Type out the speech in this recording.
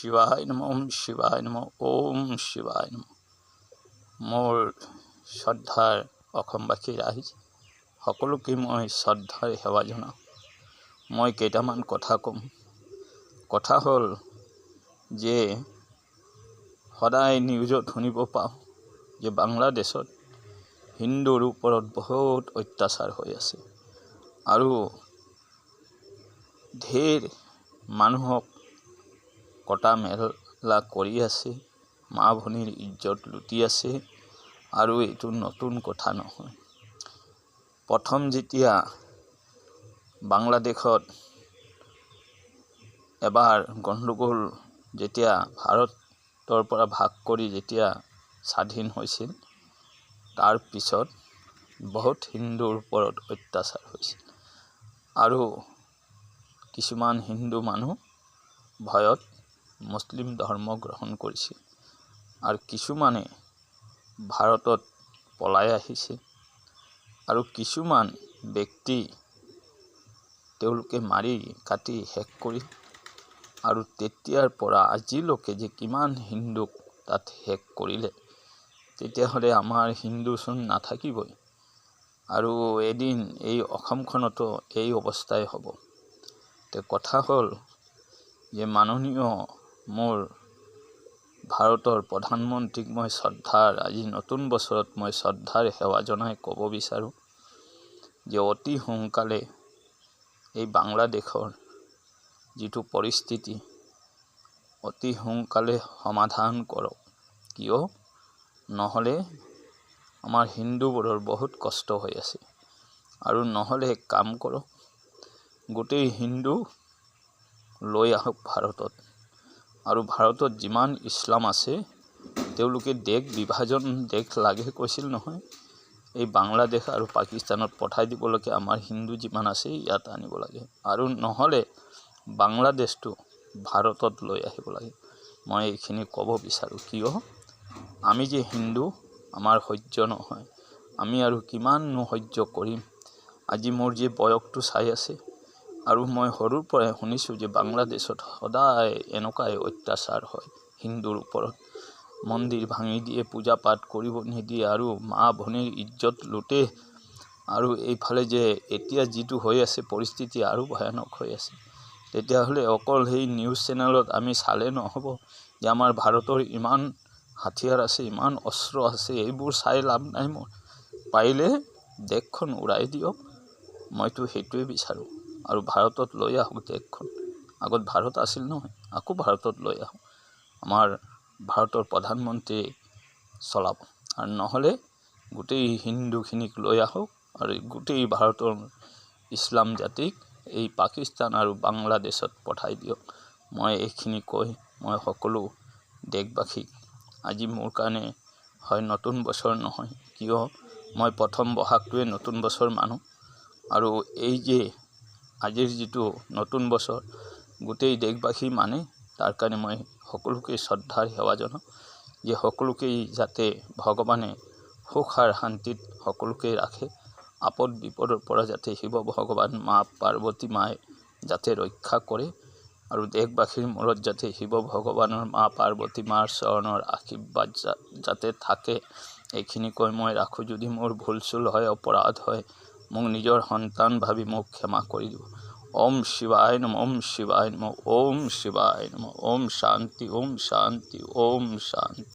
শিৱায় নমঃ ওম শিৱায় নমঃ ওম শিৱায় নমঃ। মোৰ শ্ৰদ্ধাৰ অসমবাসী ৰাইজ সকলোকে মই শ্ৰদ্ধাৰ সেৱা জনাওঁ। মই কেইটামান কথা ক'ম। কথা হ'ল যে সদায় নিউজত শুনিব পাওঁ যে বাংলাদেশত হিন্দুৰ ওপৰত বহুত অত্যাচাৰ হৈ আছে আৰু ঢেৰ মানুহক কটা মেলা কৰি আছে, মা ভনীৰ ইজ্জত লুটি আছে। আৰু এইটো নতুন কথা নহয়। প্ৰথম যেতিয়া বাংলাদেশত এবাৰ গণ্ডগোল যেতিয়া ভাৰতৰ পৰা ভাগ কৰি যেতিয়া স্বাধীন হৈছিল, তাৰ পিছত বহুত হিন্দুৰ ওপৰত অত্যাচাৰ হৈছিল আৰু কিছুমান হিন্দু মানুহ ভয়ত মুছলিম ধৰ্ম গ্ৰহণ কৰিছিল আৰু কিছুমানে ভাৰতত পলাই আহিছে আৰু কিছুমান ব্যক্তি তেওঁলোকে মাৰি কাটি শেষ কৰি আৰু তেতিয়াৰ পৰা আজিলৈকে যে কিমান হিন্দুক তাত শেষ কৰিলে, তেতিয়াহ'লে আমাৰ হিন্দুচোন নাথাকিবই আৰু এদিন এই অসমখনতো এই অৱস্থাই হ'ব। কথা হ'ল যে মাননীয় মোৰ ভাৰতৰ প্ৰধানমন্ত্ৰীক মই আজি নতুন বছৰত মই শ্ৰদ্ধাৰ সেৱা জনাই ক'ব বিচাৰোঁ যে অতি সোনকালে এই বাংলাদেশৰ যিটো পৰিস্থিতি অতি সোনকালে সমাধান কৰক। কিয় নহ'লে আমাৰ হিন্দুবোৰৰ বহুত কষ্ট হৈ আছে। আৰু নহ'লে কাম কৰক, গোটেই হিন্দু লৈ আহক ভাৰতত আৰু ভাৰতত যিমান ইছলাম আছে তেওঁলোকে দেশ বিভাজন দেশ লাগে কৈছিল নহয়, এই বাংলাদেশ আৰু পাকিস্তানত পঠাই দিব লাগে। আমাৰ হিন্দু যিমান আছে ইয়াত আনিব লাগে আৰু নহ'লে বাংলাদেশটো ভাৰতত লৈ আহিব লাগে। মই এইখিনি ক'ব বিচাৰোঁ। কিয় আমি যে হিন্দু, আমাৰ সহ্য নহয়, আমি আৰু কিমাননো সহ্য কৰিম। আজি মোৰ যে বয়সটো চাই আছে আৰু মই সৰুৰ পৰাই শুনিছোঁ যে বাংলাদেশত সদায় এনেকুৱাই অত্যাচাৰ হয় হিন্দুৰ ওপৰত। মন্দিৰ ভাঙি দিয়ে, পূজা পাঠ কৰিব নিদিয়ে আৰু মা ভনীৰ ইজ্জত লুটে। আৰু এইফালে যে এতিয়া যিটো হৈ আছে পৰিস্থিতি আৰু ভয়ানক হৈ আছে, তেতিয়াহ'লে অকল সেই নিউজ চেনেলত আমি চালে নহ'ব যে আমাৰ ভাৰতৰ ইমান হাথিয়াৰ আছে, ইমান অস্ত্ৰ আছে। এইবোৰ চাই লাভ নাই। মোৰ পাৰিলে দেশখন উৰাই দিয়ক, মইতো সেইটোৱে বিচাৰোঁ। আৰু ভাৰতত লৈ আহক দেশখন। আগত ভাৰত আছিল নহয়, আকৌ ভাৰতত লৈ আহক। আমাৰ ভাৰতৰ প্ৰধানমন্ত্ৰীয়ে চলাব আৰু নহ'লে গোটেই হিন্দুখিনিক লৈ আহক আৰু গোটেই ভাৰতৰ ইছলাম জাতিক এই পাকিস্তান আৰু বাংলাদেশত পঠাই দিয়ক। মই এইখিনি কৈ মই সকলো দেশবাসীক আজি মোৰ কাৰণে হয় নতুন বছৰ নহয়, কিয় মই প্ৰথম বহাগটোৱে নতুন বছৰ মানো আৰু এই যে আজিৰ যিটো নতুন বছৰ গোটেই দেশবাসী মানে, তাৰ কাৰণে মই সকলোকে শ্ৰদ্ধাৰ সেৱা জনাওঁ যে সকলোকেই যাতে ভগৱানে সুখ আৰু শান্তিত সকলোকে ৰাখে। আপদ বিপদৰ পৰা যাতে শিৱ ভগৱান মা পাৰ্বতী মায়ে যাতে ৰক্ষা কৰে আৰু দেশবাসীৰ মূৰত যাতে শিৱ ভগৱানৰ মা পাৰ্বতী মাৰ চৰণৰ আশীৰ্বাদ যাতে থাকে। এইখিনি কৈ মই ৰাখোঁ। যদি মোৰ ভুল চুল হয়, অপৰাধ হয়, মোক নিজৰ সন্তান ভাবি মোক ক্ষমা কৰি দিব। ওম শিৱায় নমঃ ওম শিৱায় নমঃ ওম শিৱায় নমঃ ওম শান্তি ওম শান্তি ওম শান্তি।